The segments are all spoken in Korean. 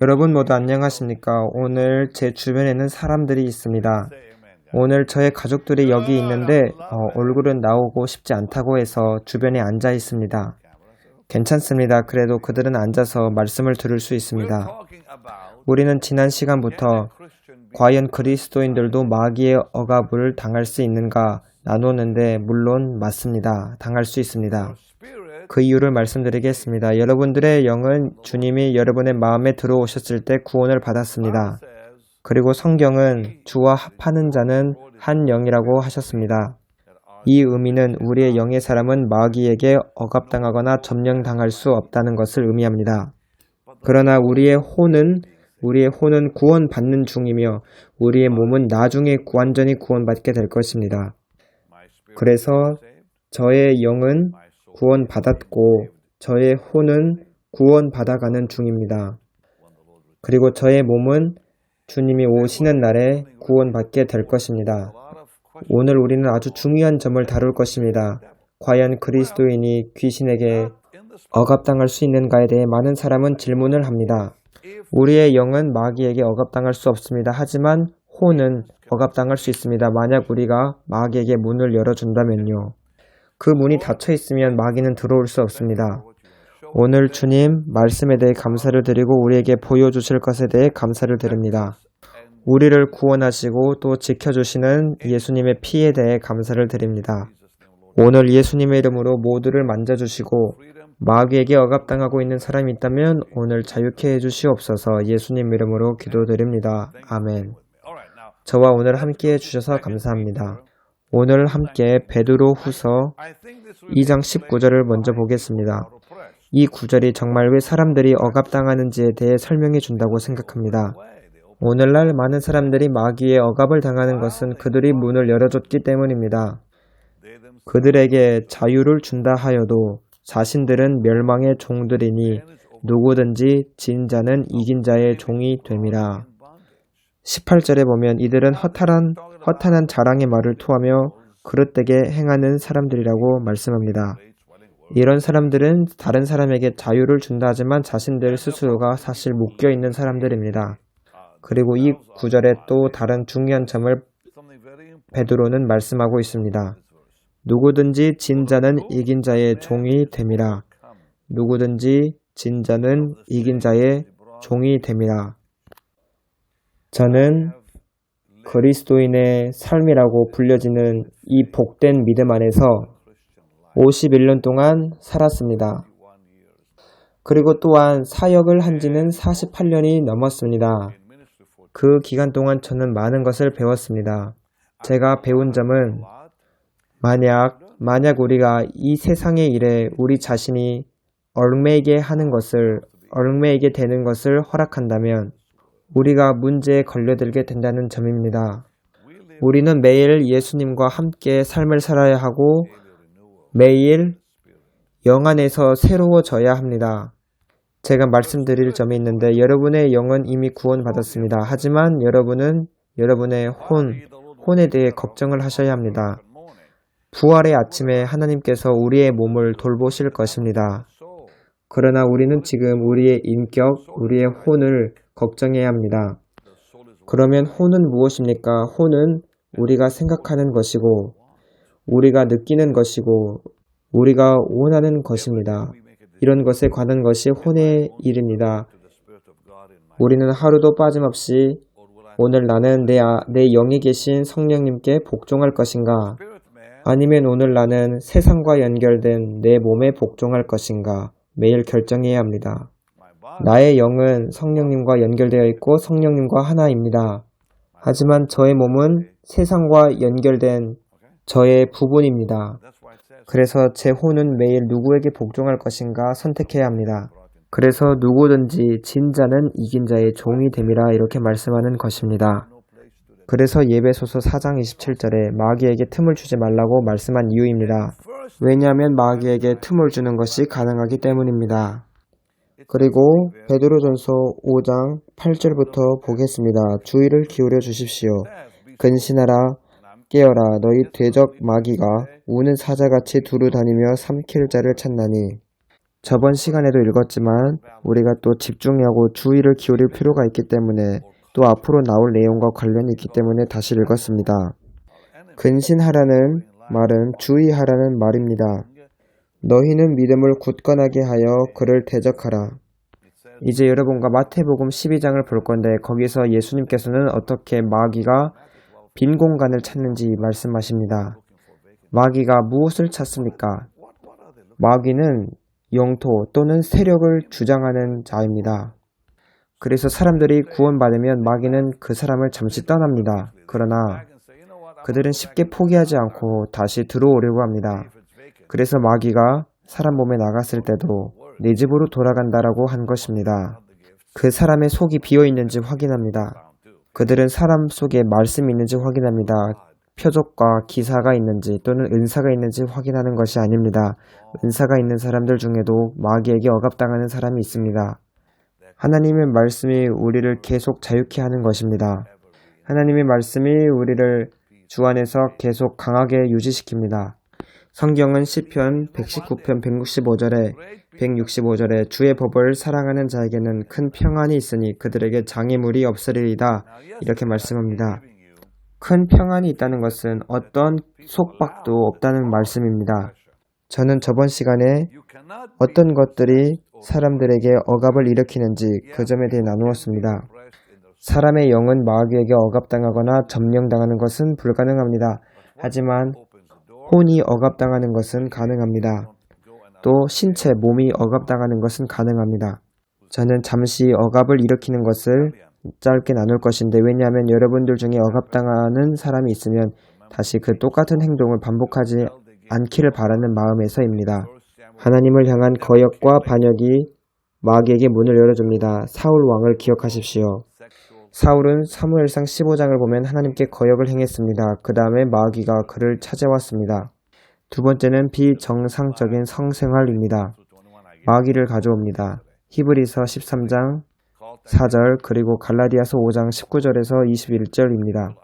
여러분 모두 안녕하십니까? 오늘 제 주변에는 사람들이 있습니다. 오늘 저의 가족들이 여기 있는데 얼굴은 나오고 싶지 않다고 해서 주변에 앉아 있습니다. 괜찮습니다. 그래도 그들은 앉아서 말씀을 들을 수 있습니다. 우리는 지난 시간부터 과연 그리스도인들도 마귀의 억압을 당할 수 있는가 나누는데 물론 맞습니다. 당할 수 있습니다. 그 이유를 말씀드리겠습니다. 여러분들의 영은 주님이 여러분의 마음에 들어오셨을 때 구원을 받았습니다. 그리고 성경은 주와 합하는 자는 한 영이라고 하셨습니다. 이 의미는 우리의 영의 사람은 마귀에게 억압당하거나 점령당할 수 없다는 것을 의미합니다. 그러나 우리의 혼은 구원받는 중이며 우리의 몸은 나중에 완전히 구원받게 될 것입니다. 그래서 저의 영은 구원받았고 저의 혼은 구원받아가는 중입니다. 그리고 저의 몸은 주님이 오시는 날에 구원받게 될 것입니다. 오늘 우리는 아주 중요한 점을 다룰 것입니다. 과연 그리스도인이 귀신에게 억압당할 수 있는가에 대해 많은 사람은 질문을 합니다. 우리의 영은 마귀에게 억압당할 수 없습니다. 하지만 혼은 억압당할 수 있습니다. 만약 우리가 마귀에게 문을 열어준다면요. 그 문이 닫혀 있으면 마귀는 들어올 수 없습니다. 오늘 주님 말씀에 대해 감사를 드리고 우리에게 보여주실 것에 대해 감사를 드립니다. 우리를 구원하시고 또 지켜주시는 예수님의 피에 대해 감사를 드립니다. 오늘 예수님의 이름으로 모두를 만져주시고 마귀에게 억압당하고 있는 사람이 있다면 오늘 자유케 해주시옵소서. 예수님 이름으로 기도드립니다. 아멘. 저와 오늘 함께 해주셔서 감사합니다. 오늘 함께 베드로 후서 2장 19절을 먼저 보겠습니다. 이 구절이 정말 왜 사람들이 억압당하는지에 대해 설명해 준다고 생각합니다. 오늘날 많은 사람들이 마귀의 억압을 당하는 것은 그들이 문을 열어줬기 때문입니다. 그들에게 자유를 준다 하여도 자신들은 멸망의 종들이니 누구든지 진 자는 이긴 자의 종이 됨이라. 18절에 보면 이들은 허탄한 자랑의 말을 토하며 그릇되게 행하는 사람들이라고 말씀합니다. 이런 사람들은 다른 사람에게 자유를 준다 하지만 자신들 스스로가 사실 묶여있는 사람들입니다. 그리고 이 구절에 또 다른 중요한 점을 베드로는 말씀하고 있습니다. 누구든지 진 자는 이긴 자의 종이 됨이라. 누구든지 진 자는 이긴 자의 종이 됨이라. 저는 그리스도인의 삶이라고 불려지는 이 복된 믿음 안에서 51년 동안 살았습니다. 그리고 또한 사역을 한 지는 48년이 넘었습니다. 그 기간 동안 저는 많은 것을 배웠습니다. 제가 배운 점은 만약 우리가 이 세상의 일에 우리 자신이 얽매이게 되는 것을 허락한다면 우리가 문제에 걸려들게 된다는 점입니다. 우리는 매일 예수님과 함께 삶을 살아야 하고 매일 영 안에서 새로워져야 합니다. 제가 말씀드릴 점이 있는데 여러분의 영은 이미 구원받았습니다. 하지만 여러분은 여러분의 혼에 대해 걱정을 하셔야 합니다. 부활의 아침에 하나님께서 우리의 몸을 돌보실 것입니다. 그러나 우리는 지금 우리의 인격, 우리의 혼을 걱정해야 합니다. 그러면 혼은 무엇입니까? 혼은 우리가 생각하는 것이고 우리가 느끼는 것이고 우리가 원하는 것입니다. 이런 것에 관한 것이 혼의 일입니다. 우리는 하루도 빠짐없이 오늘 나는 내 영에 계신 성령님께 복종할 것인가? 아니면 오늘 나는 세상과 연결된 내 몸에 복종할 것인가? 매일 결정해야 합니다. 나의 영은 성령님과 연결되어 있고 성령님과 하나입니다. 하지만 저의 몸은 세상과 연결된 저의 부분입니다. 그래서 제 혼은 매일 누구에게 복종할 것인가 선택해야 합니다. 그래서 누구든지 진 자는 이긴 자의 종이 됨이라 이렇게 말씀하는 것입니다. 그래서 예배소서 4장 27절에 마귀에게 틈을 주지 말라고 말씀한 이유입니다. 왜냐하면 마귀에게 틈을 주는 것이 가능하기 때문입니다. 그리고 베드로전서 5장 8절부터 보겠습니다. 주의를 기울여 주십시오. 근신하라 깨어라 너희 대적 마귀가 우는 사자같이 두루 다니며 삼킬 자를 찾나니 저번 시간에도 읽었지만 우리가 또 집중하고 주의를 기울일 필요가 있기 때문에 또 앞으로 나올 내용과 관련이 있기 때문에 다시 읽었습니다. 근신하라는 말은 주의하라는 말입니다. 너희는 믿음을 굳건하게 하여 그를 대적하라. 이제 여러분과 마태복음 12장을 볼 건데 거기서 예수님께서는 어떻게 마귀가 빈 공간을 찾는지 말씀하십니다. 마귀가 무엇을 찾습니까? 마귀는 영토 또는 세력을 주장하는 자입니다. 그래서 사람들이 구원받으면 마귀는 그 사람을 잠시 떠납니다. 그러나 그들은 쉽게 포기하지 않고 다시 들어오려고 합니다. 그래서 마귀가 사람 몸에 나갔을 때도 내 집으로 돌아간다라고 한 것입니다. 그 사람의 속이 비어있는지 확인합니다. 그들은 사람 속에 말씀이 있는지 확인합니다. 표적과 기사가 있는지 또는 은사가 있는지 확인하는 것이 아닙니다. 은사가 있는 사람들 중에도 마귀에게 억압당하는 사람이 있습니다. 하나님의 말씀이 우리를 계속 자유케 하는 것입니다. 하나님의 말씀이 우리를 주 안에서 계속 강하게 유지시킵니다. 성경은 시편 119편 165절에 주의 법을 사랑하는 자에게는 큰 평안이 있으니 그들에게 장애물이 없으리이다 이렇게 말씀합니다. 큰 평안이 있다는 것은 어떤 속박도 없다는 말씀입니다. 저는 저번 시간에 어떤 것들이 사람들에게 억압을 일으키는지 그 점에 대해 나누었습니다. 사람의 영은 마귀에게 억압당하거나 점령당하는 것은 불가능합니다. 하지만 혼이 억압당하는 것은 가능합니다. 또 신체, 몸이 억압당하는 것은 가능합니다. 저는 잠시 억압을 일으키는 것을 짧게 나눌 것인데 왜냐하면 여러분들 중에 억압당하는 사람이 있으면 다시 그 똑같은 행동을 반복하지 않기를 바라는 마음에서입니다. 하나님을 향한 거역과 반역이 마귀에게 문을 열어줍니다. 사울 왕을 기억하십시오. 사울은 사무엘상 15장을 보면 하나님께 거역을 행했습니다. 그 다음에 마귀가 그를 찾아왔습니다. 두 번째는 비정상적인 성생활입니다. 마귀를 가져옵니다. 히브리서 13장 4절 그리고 갈라디아서 5장 19절에서 21절입니다.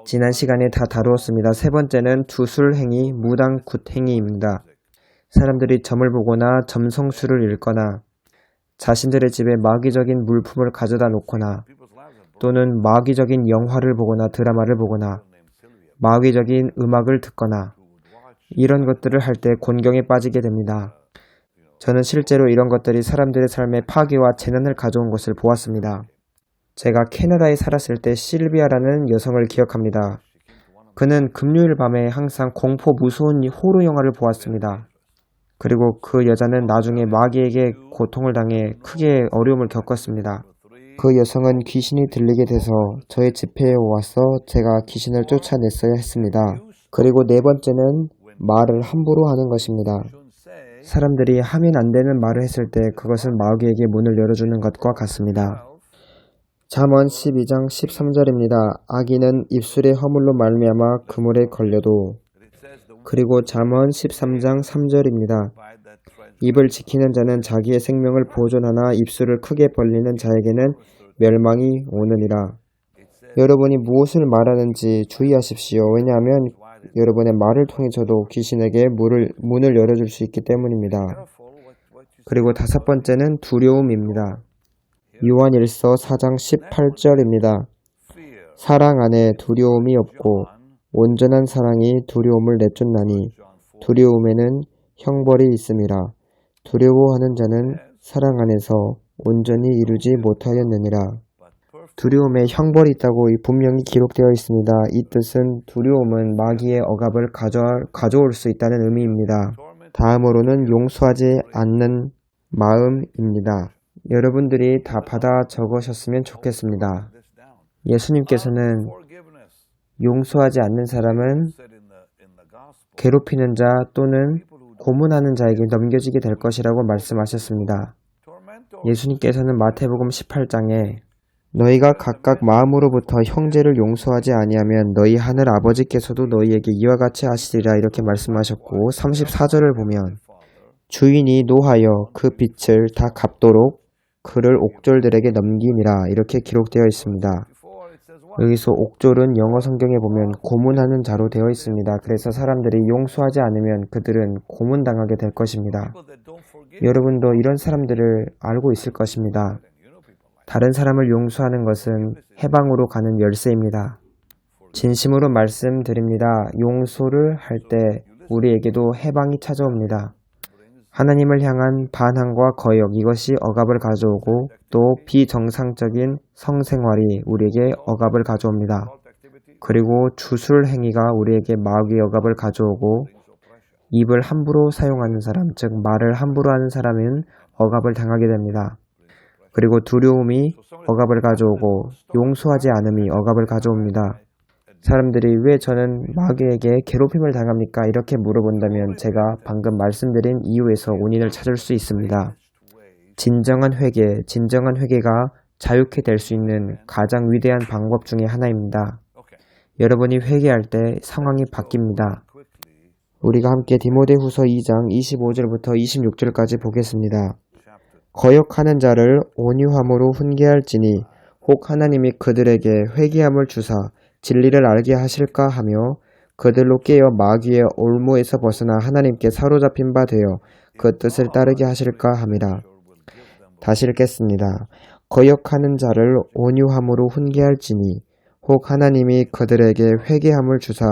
지난 시간에 다 다루었습니다. 세 번째는 두술행위, 무당굿행위입니다. 사람들이 점을 보거나 점성술을 읽거나 자신들의 집에 마귀적인 물품을 가져다 놓거나 또는 마귀적인 영화를 보거나 드라마를 보거나 마귀적인 음악을 듣거나 이런 것들을 할 때 곤경에 빠지게 됩니다. 저는 실제로 이런 것들이 사람들의 삶에 파괴와 재난을 가져온 것을 보았습니다. 제가 캐나다에 살았을 때 실비아라는 여성을 기억합니다. 그는 금요일 밤에 항상 공포 무서운 호러 영화를 보았습니다. 그리고 그 여자는 나중에 마귀에게 고통을 당해 크게 어려움을 겪었습니다. 그 여성은 귀신이 들리게 돼서 저의 집회에 와서 제가 귀신을 쫓아냈어야 했습니다. 그리고 네 번째는 말을 함부로 하는 것입니다. 사람들이 하면 안 되는 말을 했을 때 그것은 마귀에게 문을 열어주는 것과 같습니다. 잠언 12장 13절입니다. 악인은 입술의 허물로 말미암아 그물에 걸려도 그리고 잠언 13장 3절입니다. 입을 지키는 자는 자기의 생명을 보존하나 입술을 크게 벌리는 자에게는 멸망이 오느니라. 여러분이 무엇을 말하는지 주의하십시오. 왜냐하면 여러분의 말을 통해서도 귀신에게 문을 열어줄 수 있기 때문입니다. 그리고 다섯 번째는 두려움입니다. 요한일서 4장 18절입니다. 사랑 안에 두려움이 없고 온전한 사랑이 두려움을 내쫓나니 두려움에는 형벌이 있음이라. 두려워하는 자는 사랑 안에서 온전히 이루지 못하였느니라. 두려움에 형벌이 있다고 분명히 기록되어 있습니다. 이 뜻은 두려움은 마귀의 억압을 가져올 수 있다는 의미입니다. 다음으로는 용서하지 않는 마음입니다. 여러분들이 다 받아 적으셨으면 좋겠습니다. 예수님께서는 용서하지 않는 사람은 괴롭히는 자 또는 고문하는 자에게 넘겨지게 될 것이라고 말씀하셨습니다. 예수님께서는 마태복음 18장에 너희가 각각 마음으로부터 형제를 용서하지 아니하면 너희 하늘 아버지께서도 너희에게 이와 같이 하시리라 이렇게 말씀하셨고 34절을 보면 주인이 노하여 그 빚을 다 갚도록 그를 옥졸들에게 넘김이라 이렇게 기록되어 있습니다. 여기서 옥졸은 영어 성경에 보면 고문하는 자로 되어 있습니다. 그래서 사람들이 용서하지 않으면 그들은 고문당하게 될 것입니다. 여러분도 이런 사람들을 알고 있을 것입니다. 다른 사람을 용서하는 것은 해방으로 가는 열쇠입니다. 진심으로 말씀드립니다. 용서를 할 때 우리에게도 해방이 찾아옵니다. 하나님을 향한 반항과 거역, 이것이 억압을 가져오고 또 비정상적인 성생활이 우리에게 억압을 가져옵니다. 그리고 주술 행위가 우리에게 마귀의 억압을 가져오고 입을 함부로 사용하는 사람, 즉 말을 함부로 하는 사람은 억압을 당하게 됩니다. 그리고 두려움이 억압을 가져오고 용서하지 않음이 억압을 가져옵니다. 사람들이 왜 저는 마귀에게 괴롭힘을 당합니까? 이렇게 물어본다면 제가 방금 말씀드린 이유에서 원인을 찾을 수 있습니다. 진정한 회개가 자유케 될 수 있는 가장 위대한 방법 중에 하나입니다. 여러분이 회개할 때 상황이 바뀝니다. 우리가 함께 디모데후서 2장 25절부터 26절까지 보겠습니다. 거역하는 자를 온유함으로 훈계할지니 혹 하나님이 그들에게 회개함을 주사 진리를 알게 하실까 하며 그들로 깨어 마귀의 올무에서 벗어나 하나님께 사로잡힌 바 되어 그 뜻을 따르게 하실까 함이라. 다시 읽겠습니다. 거역하는 자를 온유함으로 훈계할지니 혹 하나님이 그들에게 회개함을 주사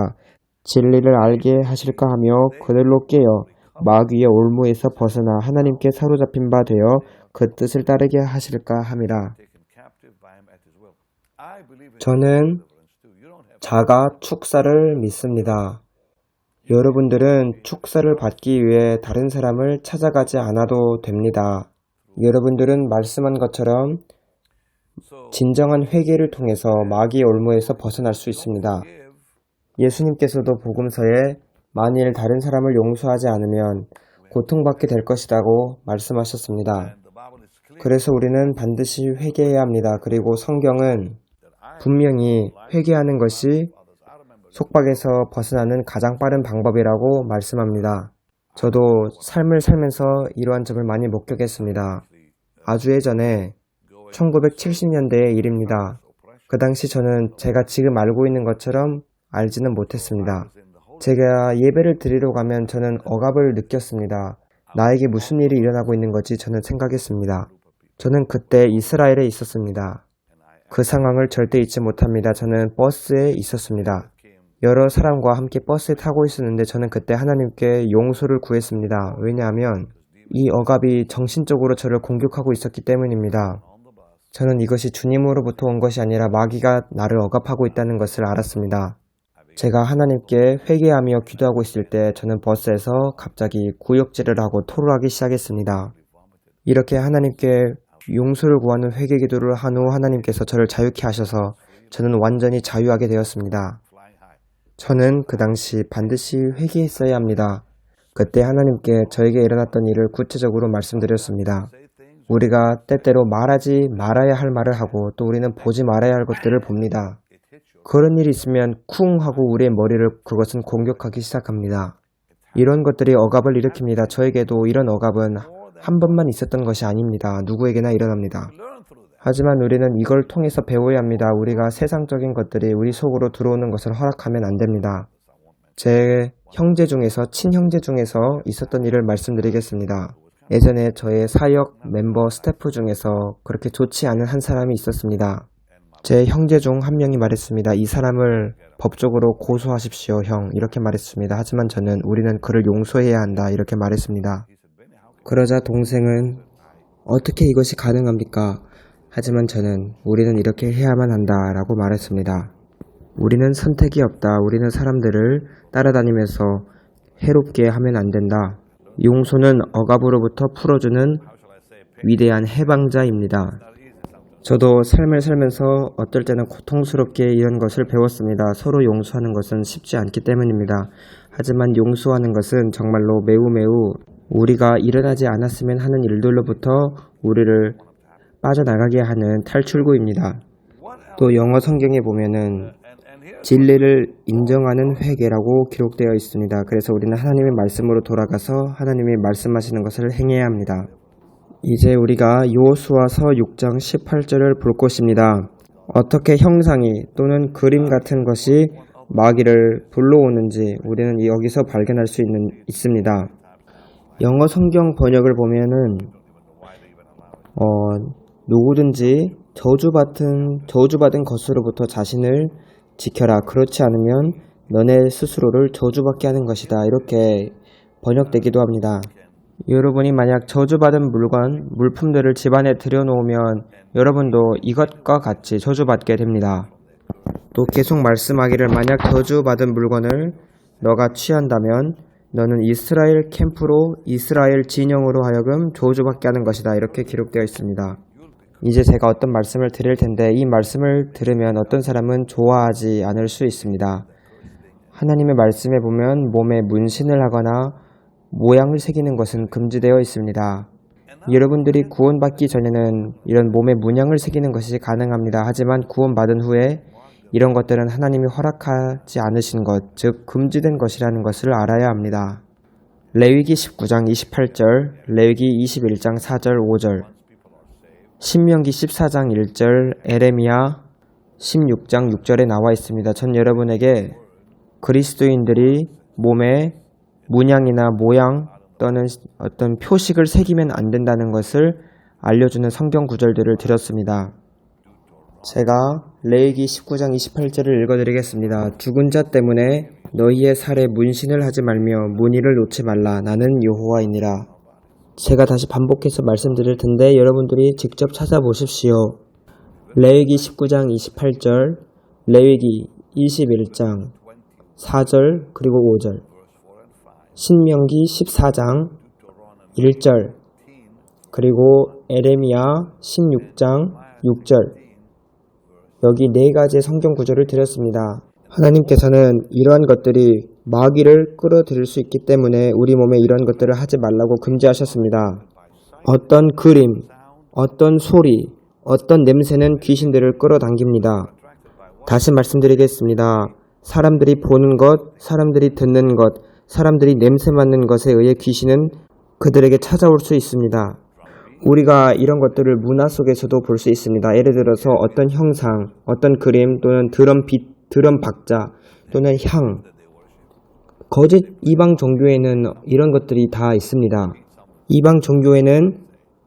진리를 알게 하실까 하며 그들로 깨어 마귀의 올무에서 벗어나 하나님께 사로잡힌 바 되어 그 뜻을 따르게 하실까 함이라. 저는 자가 축사를 믿습니다. 여러분들은 축사를 받기 위해 다른 사람을 찾아가지 않아도 됩니다. 여러분들은 말씀한 것처럼 진정한 회개를 통해서 마귀의 올무에서 벗어날 수 있습니다. 예수님께서도 복음서에 만일 다른 사람을 용서하지 않으면 고통받게 될 것이라고 말씀하셨습니다. 그래서 우리는 반드시 회개해야 합니다. 그리고 성경은 분명히 회개하는 것이 속박에서 벗어나는 가장 빠른 방법이라고 말씀합니다. 저도 삶을 살면서 이러한 점을 많이 목격했습니다. 아주 예전에 1970년대의 일입니다. 그 당시 저는 제가 지금 알고 있는 것처럼 알지는 못했습니다. 제가 예배를 드리러 가면 저는 억압을 느꼈습니다. 나에게 무슨 일이 일어나고 있는 거지 저는 생각했습니다. 저는 그때 이스라엘에 있었습니다. 그 상황을 절대 잊지 못합니다. 저는 버스에 있었습니다. 여러 사람과 함께 버스에 타고 있었는데 저는 그때 하나님께 용서를 구했습니다. 왜냐하면 이 억압이 정신적으로 저를 공격하고 있었기 때문입니다. 저는 이것이 주님으로부터 온 것이 아니라 마귀가 나를 억압하고 있다는 것을 알았습니다. 제가 하나님께 회개하며 기도하고 있을 때 저는 버스에서 갑자기 구역질을 하고 토를 하기 시작했습니다. 이렇게 하나님께 용서를 구하는 회개 기도를 한 후 하나님께서 저를 자유케 하셔서 저는 완전히 자유하게 되었습니다. 저는 그 당시 반드시 회개했어야 합니다. 그때 하나님께 저에게 일어났던 일을 구체적으로 말씀드렸습니다. 우리가 때때로 말하지 말아야 할 말을 하고 또 우리는 보지 말아야 할 것들을 봅니다. 그런 일이 있으면 쿵 하고 우리의 머리를 그것은 공격하기 시작합니다. 이런 것들이 억압을 일으킵니다. 저에게도 이런 억압은 한 번만 있었던 것이 아닙니다. 누구에게나 일어납니다. 하지만 우리는 이걸 통해서 배워야 합니다. 우리가 세상적인 것들이 우리 속으로 들어오는 것을 허락하면 안 됩니다. 제 형제 중에서 친형제 중에서 있었던 일을 말씀드리겠습니다. 예전에 저의 사역 멤버 스태프 중에서 그렇게 좋지 않은 한 사람이 있었습니다. 제 형제 중 한 명이 말했습니다. 이 사람을 법적으로 고소하십시오, 형. 이렇게 말했습니다. 하지만 저는 우리는 그를 용서해야 한다. 이렇게 말했습니다. 그러자 동생은 어떻게 이것이 가능합니까? 하지만 저는 우리는 이렇게 해야만 한다 라고 말했습니다. 우리는 선택이 없다. 우리는 사람들을 따라다니면서 해롭게 하면 안 된다. 용서는 억압으로부터 풀어주는 위대한 해방자입니다. 저도 삶을 살면서 어떨 때는 고통스럽게 이런 것을 배웠습니다. 서로 용서하는 것은 쉽지 않기 때문입니다. 하지만 용서하는 것은 정말로 매우 우리가 일어나지 않았으면 하는 일들로부터 우리를 빠져나가게 하는 탈출구입니다. 또 영어 성경에 보면은 진리를 인정하는 회개라고 기록되어 있습니다. 그래서 우리는 하나님의 말씀으로 돌아가서 하나님이 말씀하시는 것을 행해야 합니다. 이제 우리가 여호수아서 6장 18절을 볼 것입니다. 어떻게 형상이 또는 그림 같은 것이 마귀를 불러오는지 우리는 여기서 발견할 수 있습니다. 영어 성경 번역을 보면은 누구든지 저주받은 것으로부터 자신을 지켜라. 그렇지 않으면 너네 스스로를 저주받게 하는 것이다. 이렇게 번역되기도 합니다. 여러분이 만약 저주받은 물품들을 집안에 들여놓으면 여러분도 이것과 같이 저주받게 됩니다. 또 계속 말씀하기를 만약 저주받은 물건을 너가 취한다면 너는 이스라엘 캠프로 이스라엘 진영으로 하여금 저주받게 하는 것이다. 이렇게 기록되어 있습니다. 이제 제가 어떤 말씀을 드릴 텐데 이 말씀을 들으면 어떤 사람은 좋아하지 않을 수 있습니다. 하나님의 말씀에 보면 몸에 문신을 하거나 모양을 새기는 것은 금지되어 있습니다. 여러분들이 구원받기 전에는 이런 몸에 문양을 새기는 것이 가능합니다. 하지만 구원받은 후에 이런 것들은 하나님이 허락하지 않으신 것, 즉 금지된 것이라는 것을 알아야 합니다. 레위기 19장 28절, 레위기 21장 4절 5절, 신명기 14장 1절, 에레미야 16장 6절에 나와 있습니다. 전 여러분에게 그리스도인들이 몸에 문양이나 모양 또는 어떤 표식을 새기면 안 된다는 것을 알려주는 성경 구절들을 드렸습니다. 제가 레위기 19장 28절을 읽어드리겠습니다. 죽은 자 때문에 너희의 살에 문신을 하지 말며 무늬를 놓지 말라. 나는 여호와이니라. 제가 다시 반복해서 말씀드릴 텐데 여러분들이 직접 찾아보십시오. 레위기 19장 28절, 레위기 21장 4절 그리고 5절, 신명기 14장 1절, 그리고 에레미야 16장 6절, 여기 네 가지의 성경 구절을 드렸습니다. 하나님께서는 이러한 것들이 마귀를 끌어들일 수 있기 때문에 우리 몸에 이런 것들을 하지 말라고 금지하셨습니다. 어떤 그림, 어떤 소리, 어떤 냄새는 귀신들을 끌어당깁니다. 다시 말씀드리겠습니다. 사람들이 보는 것, 사람들이 듣는 것, 사람들이 냄새 맡는 것에 의해 귀신은 그들에게 찾아올 수 있습니다. 우리가 이런 것들을 문화 속에서도 볼 수 있습니다. 예를 들어서 어떤 형상, 어떤 그림 또는 드럼 박자 또는 향, 거짓 이방 종교에는 이런 것들이 다 있습니다. 이방 종교에는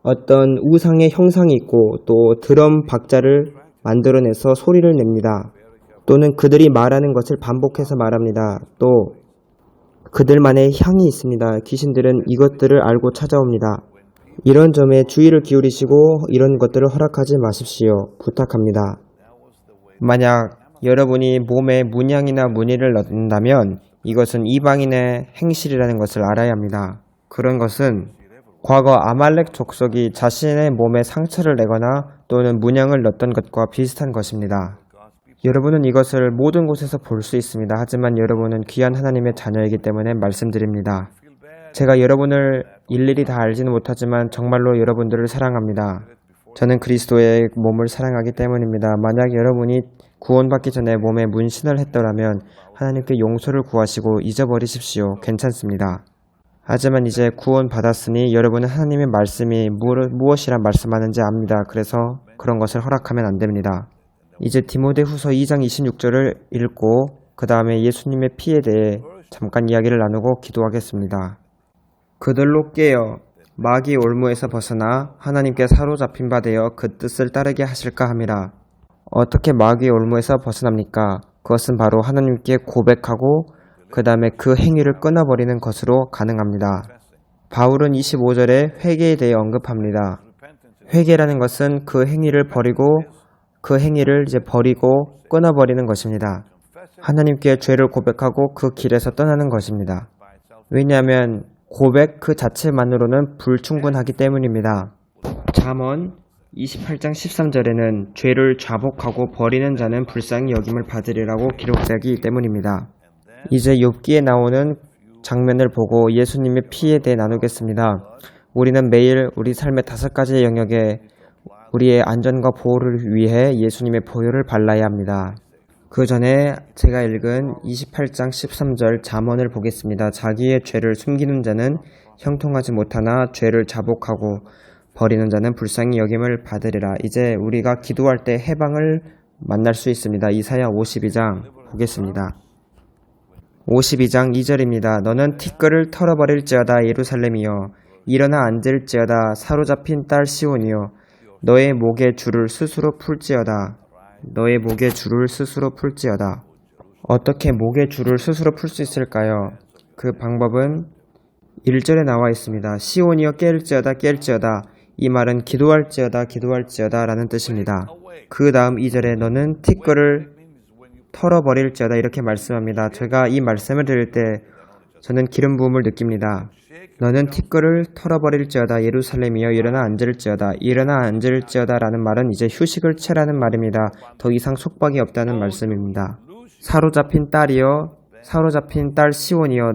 어떤 우상의 형상이 있고 또 드럼 박자를 만들어내서 소리를 냅니다. 또는 그들이 말하는 것을 반복해서 말합니다. 또 그들만의 향이 있습니다. 귀신들은 이것들을 알고 찾아옵니다. 이런 점에 주의를 기울이시고 이런 것들을 허락하지 마십시오. 부탁합니다. 만약 여러분이 몸에 문양이나 무늬를 넣는다면 이것은 이방인의 행실이라는 것을 알아야 합니다. 그런 것은 과거 아말렉 족속이 자신의 몸에 상처를 내거나 또는 문양을 넣었던 것과 비슷한 것입니다. 여러분은 이것을 모든 곳에서 볼 수 있습니다. 하지만 여러분은 귀한 하나님의 자녀이기 때문에 말씀드립니다. 제가 여러분을 일일이 다 알지는 못하지만 정말로 여러분들을 사랑합니다. 저는 그리스도의 몸을 사랑하기 때문입니다. 만약 여러분이 구원받기 전에 몸에 문신을 했더라면 하나님께 용서를 구하시고 잊어버리십시오. 괜찮습니다. 하지만 이제 구원받았으니 여러분은 하나님의 말씀이 무엇이라 말씀하는지 압니다. 그래서 그런 것을 허락하면 안 됩니다. 이제 디모데후서 2장 26절을 읽고 그 다음에 예수님의 피에 대해 잠깐 이야기를 나누고 기도하겠습니다. 그들로 깨어 마귀 올무에서 벗어나 하나님께 사로잡힌 바 되어 그 뜻을 따르게 하실까 함이라. 어떻게 마귀 올무에서 벗어납니까? 그것은 바로 하나님께 고백하고 그 다음에 그 행위를 끊어버리는 것으로 가능합니다. 바울은 25절에 회개에 대해 언급합니다. 회개라는 것은 그 행위를 버리고 끊어버리는 것입니다. 하나님께 죄를 고백하고 그 길에서 떠나는 것입니다. 왜냐하면 고백 그 자체만으로는 불충분하기 때문입니다. 잠언 28장 13절에는 죄를 자복하고 버리는 자는 불쌍히 여김을 받으리라고 기록되기 때문입니다. 이제 욥기에 나오는 장면을 보고 예수님의 피에 대해 나누겠습니다. 우리는 매일 우리 삶의 5가지 영역에 우리의 안전과 보호를 위해 예수님의 보혈을 발라야 합니다. 그 전에 제가 읽은 28장 13절 잠언을 보겠습니다. 자기의 죄를 숨기는 자는 형통하지 못하나 죄를 자복하고 버리는 자는 불쌍히 여김을 받으리라. 이제 우리가 기도할 때 해방을 만날 수 있습니다. 이사야 52장 보겠습니다. 52장 2절입니다. 너는 티끌을 털어버릴지어다 예루살렘이여 일어나 앉을지어다 사로잡힌 딸 시온이여 너의 목에 줄을 스스로 풀지어다. 너의 목에 줄을 스스로 풀지어다. 어떻게 목에 줄을 스스로 풀 수 있을까요? 그 방법은 1절에 나와 있습니다. 시온이여 깰지어다 이 말은 기도할지어다 라는 뜻입니다. 그 다음 2절에 너는 티끌을 털어버릴지어다 이렇게 말씀합니다. 제가 이 말씀을 들을 때 저는 기름 부음을 느낍니다. 너는 티끌을 털어버릴지어다 예루살렘이여 일어나 앉을지어다 라는 말은 이제 휴식을 취하라는 말입니다. 더 이상 속박이 없다는 말씀입니다. 사로잡힌 딸 시온이여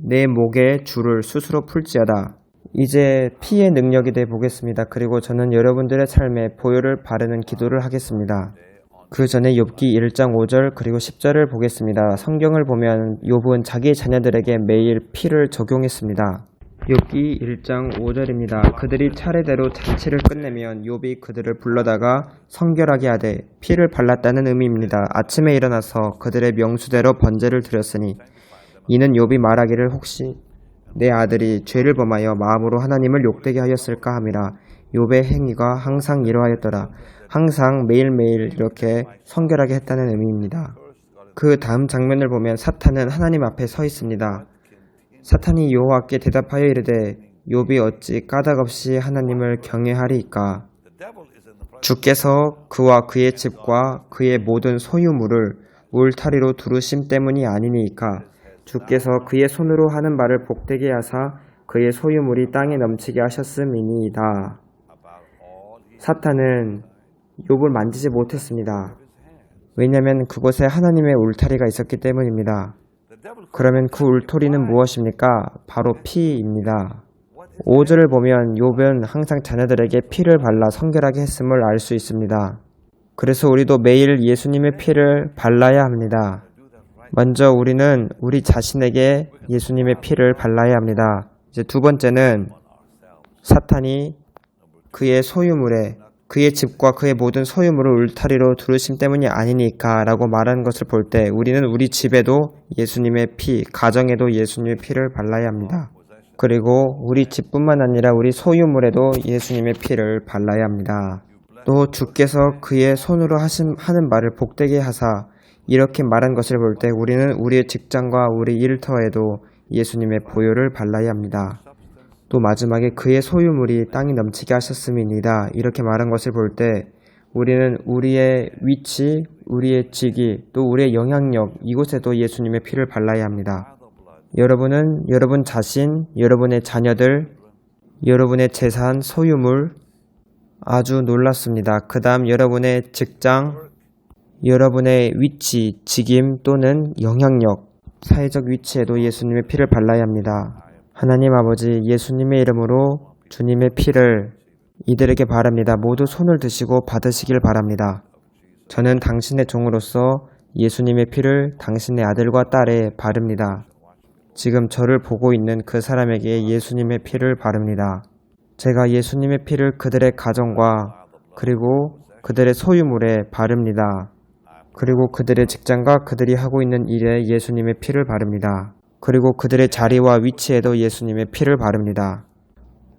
내 목에 줄을 스스로 풀지어다. 이제 피의 능력에 대해 보겠습니다. 그리고 저는 여러분들의 삶에 보혈을 바르는 기도를 하겠습니다. 그 전에 욥기 1장 5절 그리고 10절을 보겠습니다. 성경을 보면 욥은 자기 자녀들에게 매일 피를 적용했습니다. 욥기 1장 5절입니다. 그들이 차례대로 잔치를 끝내면 욥이 그들을 불러다가 성결하게 하되 피를 발랐다는 의미입니다. 아침에 일어나서 그들의 명수대로 번제를 드렸으니 이는 욥이 말하기를 혹시 내 아들이 죄를 범하여 마음으로 하나님을 욕되게 하였을까 함이라. 욥의 행위가 항상 이러하였더라. 항상 매일매일 이렇게 성결하게 했다는 의미입니다. 그 다음 장면을 보면 사탄은 하나님 앞에 서 있습니다. 사탄이 여호와께 대답하여 이르되 욥이 어찌 까닭없이 하나님을 경외하리이까. 주께서 그와 그의 집과 그의 모든 소유물을 울타리로 두르심 때문이 아니니이까. 주께서 그의 손으로 하는 바를 복되게 하사 그의 소유물이 땅에 넘치게 하셨음이니이다. 사탄은 욥을 만지지 못했습니다. 왜냐하면 그곳에 하나님의 울타리가 있었기 때문입니다. 그러면 그 울타리는 무엇입니까? 바로 피입니다. 5절을 보면 욥은 항상 자녀들에게 피를 발라 성결하게 했음을 알 수 있습니다. 그래서 우리도 매일 예수님의 피를 발라야 합니다. 먼저 우리는 우리 자신에게 예수님의 피를 발라야 합니다. 이제 두 번째는 사탄이 그의 소유물에 그의 집과 그의 모든 소유물을 울타리로 두르심 때문이 아니니까 라고 말하는 것을 볼 때 우리는 우리 집에도 예수님의 피, 가정에도 예수님의 피를 발라야 합니다. 그리고 우리 집뿐만 아니라 우리 소유물에도 예수님의 피를 발라야 합니다. 또 주께서 그의 손으로 하는 말을 복되게 하사 이렇게 말한 것을 볼 때 우리는 우리의 직장과 우리 일터에도 예수님의 보혈을 발라야 합니다. 또 마지막에 그의 소유물이 땅이 넘치게 하셨음이니이다 이렇게 말한 것을 볼 때 우리는 우리의 위치, 우리의 직위, 또 우리의 영향력 이곳에도 예수님의 피를 발라야 합니다. 여러분은 여러분 자신, 여러분의 자녀들, 여러분의 재산, 소유물 아주 놀랍습니다. 그 다음 여러분의 직장, 여러분의 위치, 직임 또는 영향력, 사회적 위치에도 예수님의 피를 발라야 합니다. 하나님 아버지 예수님의 이름으로 주님의 피를 이들에게 바랍니다. 모두 손을 드시고 받으시길 바랍니다. 저는 당신의 종으로서 예수님의 피를 당신의 아들과 딸에 바릅니다. 지금 저를 보고 있는 그 사람에게 예수님의 피를 바릅니다. 제가 예수님의 피를 그들의 가정과 그리고 그들의 소유물에 바릅니다. 그리고 그들의 직장과 그들이 하고 있는 일에 예수님의 피를 바릅니다. 그리고 그들의 자리와 위치에도 예수님의 피를 바릅니다.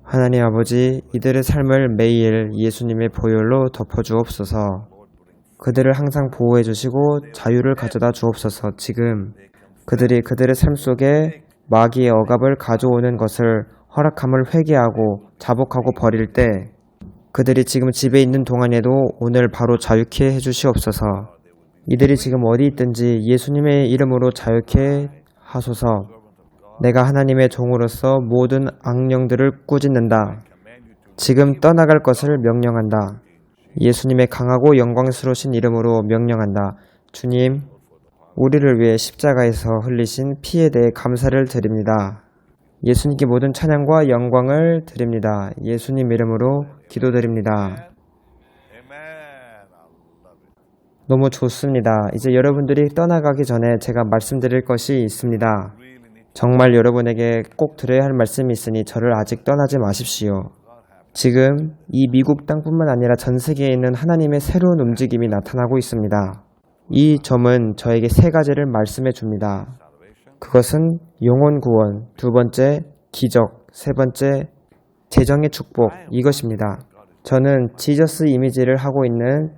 하나님 아버지, 이들의 삶을 매일 예수님의 보혈로 덮어주옵소서. 그들을 항상 보호해 주시고 자유를 가져다 주옵소서. 지금 그들이 그들의 삶 속에 마귀의 억압을 가져오는 것을 허락함을 회개하고 자복하고 버릴 때 그들이 지금 집에 있는 동안에도 오늘 바로 자유케 해주시옵소서. 이들이 지금 어디 있든지 예수님의 이름으로 자유케 하소서. 내가 하나님의 종으로서 모든 악령들을 꾸짖는다. 지금 떠나갈 것을 명령한다. 예수님의 강하고 영광스러우신 이름으로 명령한다. 주님, 우리를 위해 십자가에서 흘리신 피에 대해 감사를 드립니다. 예수님께 모든 찬양과 영광을 드립니다. 예수님 이름으로 기도드립니다. 너무 좋습니다. 이제 여러분들이 떠나가기 전에 제가 말씀드릴 것이 있습니다. 정말 여러분에게 꼭 드려야 할 말씀이 있으니 저를 아직 떠나지 마십시오. 지금 이 미국 땅뿐만 아니라 전 세계에 있는 하나님의 새로운 움직임이 나타나고 있습니다. 이 점은 저에게 세 가지를 말씀해 줍니다. 그것은 영혼 구원, 두 번째 기적, 세 번째 재정의 축복, 이것입니다. 저는 지저스 이미지를 하고 있는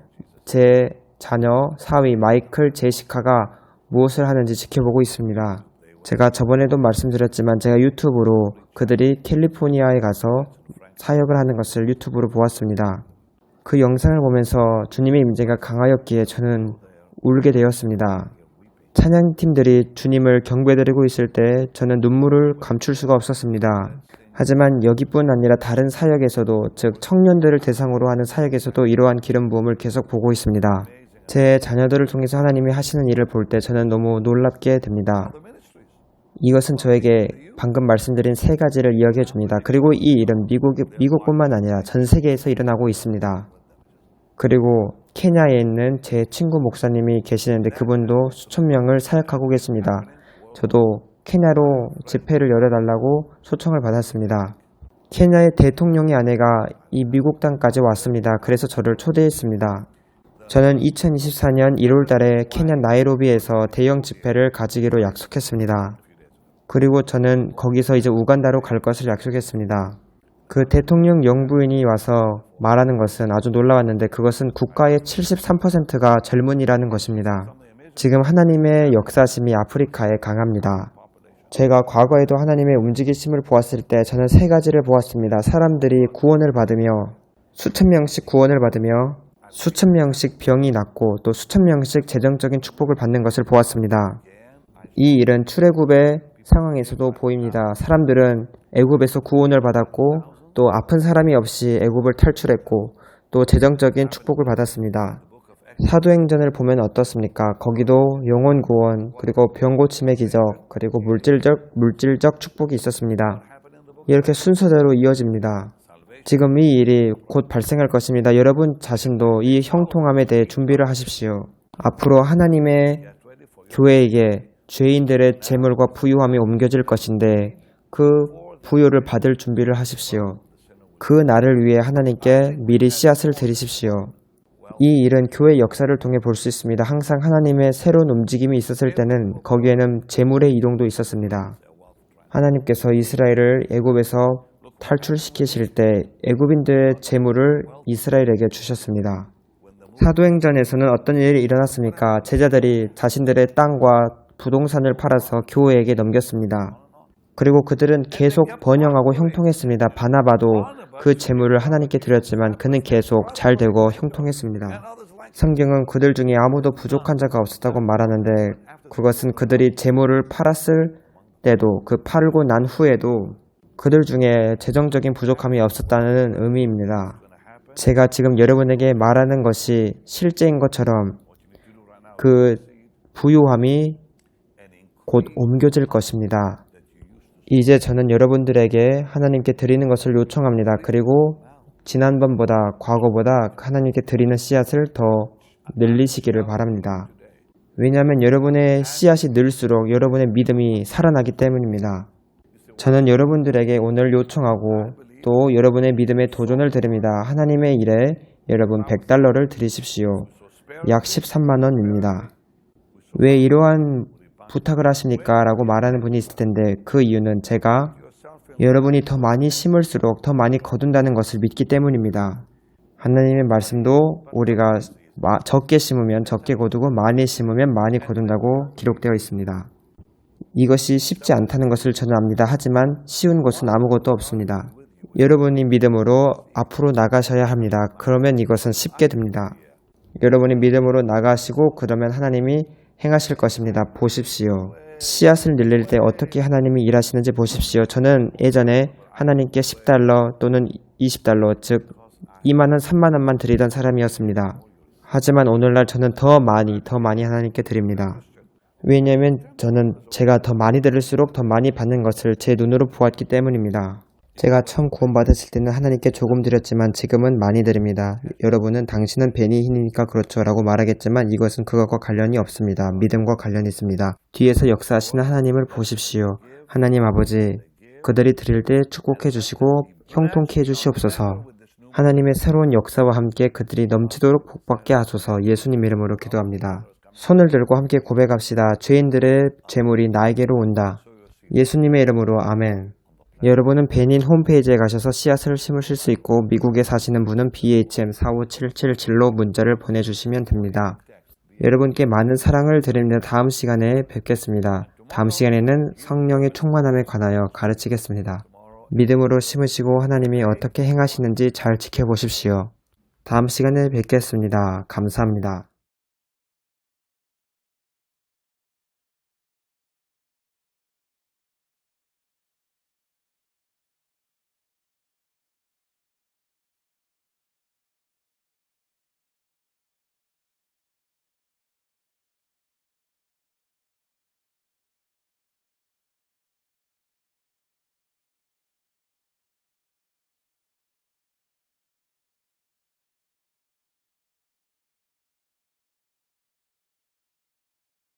제 자녀 사위 마이클 제시카가 무엇을 하는지 지켜보고 있습니다. 제가 저번에도 말씀드렸지만 제가 유튜브로 그들이 캘리포니아에 가서 사역을 하는 것을 유튜브로 보았습니다. 그 영상을 보면서 주님의 임재가 강하였기에 저는 울게 되었습니다. 찬양팀들이 주님을 경배드리고 있을 때 저는 눈물을 감출 수가 없었습니다. 하지만 여기뿐 아니라 다른 사역에서도, 즉 청년들을 대상으로 하는 사역에서도 이러한 기름 부음을 계속 보고 있습니다. 제 자녀들을 통해서 하나님이 하시는 일을 볼 때 저는 너무 놀랍게 됩니다. 이것은 저에게 방금 말씀드린 세 가지를 이야기해 줍니다. 그리고 이 일은 미국뿐만 아니라 전 세계에서 일어나고 있습니다. 그리고 케냐에 있는 제 친구 목사님이 계시는데 그분도 수천 명을 사역하고 계십니다. 저도 케냐로 집회를 열어달라고 초청을 받았습니다. 케냐의 대통령의 아내가 이 미국 땅까지 왔습니다. 그래서 저를 초대했습니다. 저는 2024년 1월 달에 케냐 나이로비에서 대형 집회를 가지기로 약속했습니다. 그리고 저는 거기서 이제 우간다로 갈 것을 약속했습니다. 그 대통령 영부인이 와서 말하는 것은 아주 놀라웠는데 그것은 국가의 73%가 젊은이라는 것입니다. 지금 하나님의 역사심이 아프리카에 강합니다. 제가 과거에도 하나님의 움직이심을 보았을 때 저는 세 가지를 보았습니다. 사람들이 구원을 받으며 수천 명씩 구원을 받으며 수천 명씩 병이 낫고 또 수천 명씩 재정적인 축복을 받는 것을 보았습니다. 이 일은 출애굽의 상황에서도 보입니다. 사람들은 애굽에서 구원을 받았고 또 아픈 사람이 없이 애굽을 탈출했고 또 재정적인 축복을 받았습니다. 사도행전을 보면 어떻습니까? 거기도 영혼 구원, 그리고 병 고침의 기적, 그리고 물질적 축복이 있었습니다. 이렇게 순서대로 이어집니다. 지금 이 일이 곧 발생할 것입니다. 여러분 자신도 이 형통함에 대해 준비를 하십시오. 앞으로 하나님의 교회에게 죄인들의 재물과 부유함이 옮겨질 것인데 그 부유를 받을 준비를 하십시오. 그 날을 위해 하나님께 미리 씨앗을 드리십시오. 이 일은 교회 역사를 통해 볼 수 있습니다. 항상 하나님의 새로운 움직임이 있었을 때는 거기에는 재물의 이동도 있었습니다. 하나님께서 이스라엘을 애굽에서 탈출시키실 때 애굽인들의 재물을 이스라엘에게 주셨습니다. 사도행전에서는 어떤 일이 일어났습니까? 제자들이 자신들의 땅과 부동산을 팔아서 교회에게 넘겼습니다. 그리고 그들은 계속 번영하고 형통했습니다. 바나바도 그 재물을 하나님께 드렸지만 그는 계속 잘 되고 형통했습니다. 성경은 그들 중에 아무도 부족한 자가 없었다고 말하는데 그것은 그들이 재물을 팔았을 때도 그 팔고 난 후에도 그들 중에 재정적인 부족함이 없었다는 의미입니다. 제가 지금 여러분에게 말하는 것이 실제인 것처럼 그 부유함이 곧 옮겨질 것입니다. 이제 저는 여러분들에게 하나님께 드리는 것을 요청합니다. 그리고 지난번보다 과거보다 하나님께 드리는 씨앗을 더 늘리시기를 바랍니다. 왜냐하면 여러분의 씨앗이 늘수록 여러분의 믿음이 살아나기 때문입니다. 저는 여러분들에게 오늘 요청하고 또 여러분의 믿음에 도전을 드립니다. 하나님의 일에 여러분 100달러를 드리십시오. 약 13만 원입니다. 왜 이러한 부탁을 하십니까? 라고 말하는 분이 있을 텐데 그 이유는 제가 여러분이 더 많이 심을수록 더 많이 거둔다는 것을 믿기 때문입니다. 하나님의 말씀도 우리가 적게 심으면 적게 거두고 많이 심으면 많이 거둔다고 기록되어 있습니다. 이것이 쉽지 않다는 것을 저는 압니다. 하지만 쉬운 것은 아무것도 없습니다. 여러분이 믿음으로 앞으로 나가셔야 합니다. 그러면 이것은 쉽게 됩니다. 여러분이 믿음으로 나가시고 그러면 하나님이 행하실 것입니다. 보십시오. 씨앗을 늘릴 때 어떻게 하나님이 일하시는지 보십시오. 저는 예전에 하나님께 10달러 또는 20달러, 즉 2만원, 3만원만 드리던 사람이었습니다. 하지만 오늘날 저는 더 많이 하나님께 드립니다. 왜냐하면 저는 제가 더 많이 드릴수록 더 많이 받는 것을 제 눈으로 보았기 때문입니다. 제가 처음 구원받았을 때는 하나님께 조금 드렸지만 지금은 많이 드립니다. 여러분은 당신은 벤이 힘이니까 그렇죠 라고 말하겠지만 이것은 그것과 관련이 없습니다. 믿음과 관련이 있습니다. 뒤에서 역사하시는 하나님을 보십시오. 하나님 아버지, 그들이 드릴 때 축복해 주시고 형통케 해주시옵소서. 하나님의 새로운 역사와 함께 그들이 넘치도록 복받게 하소서. 예수님 이름으로 기도합니다. 손을 들고 함께 고백합시다. 죄인들의 재물이 나에게로 온다. 예수님의 이름으로 아멘. 여러분은 베닌 홈페이지에 가셔서 씨앗을 심으실 수 있고 미국에 사시는 분은 BHM45777로 문자를 보내주시면 됩니다. 여러분께 많은 사랑을 드립니다. 다음 시간에 뵙겠습니다. 다음 시간에는 성령의 충만함에 관하여 가르치겠습니다. 믿음으로 심으시고 하나님이 어떻게 행하시는지 잘 지켜보십시오. 다음 시간에 뵙겠습니다. 감사합니다.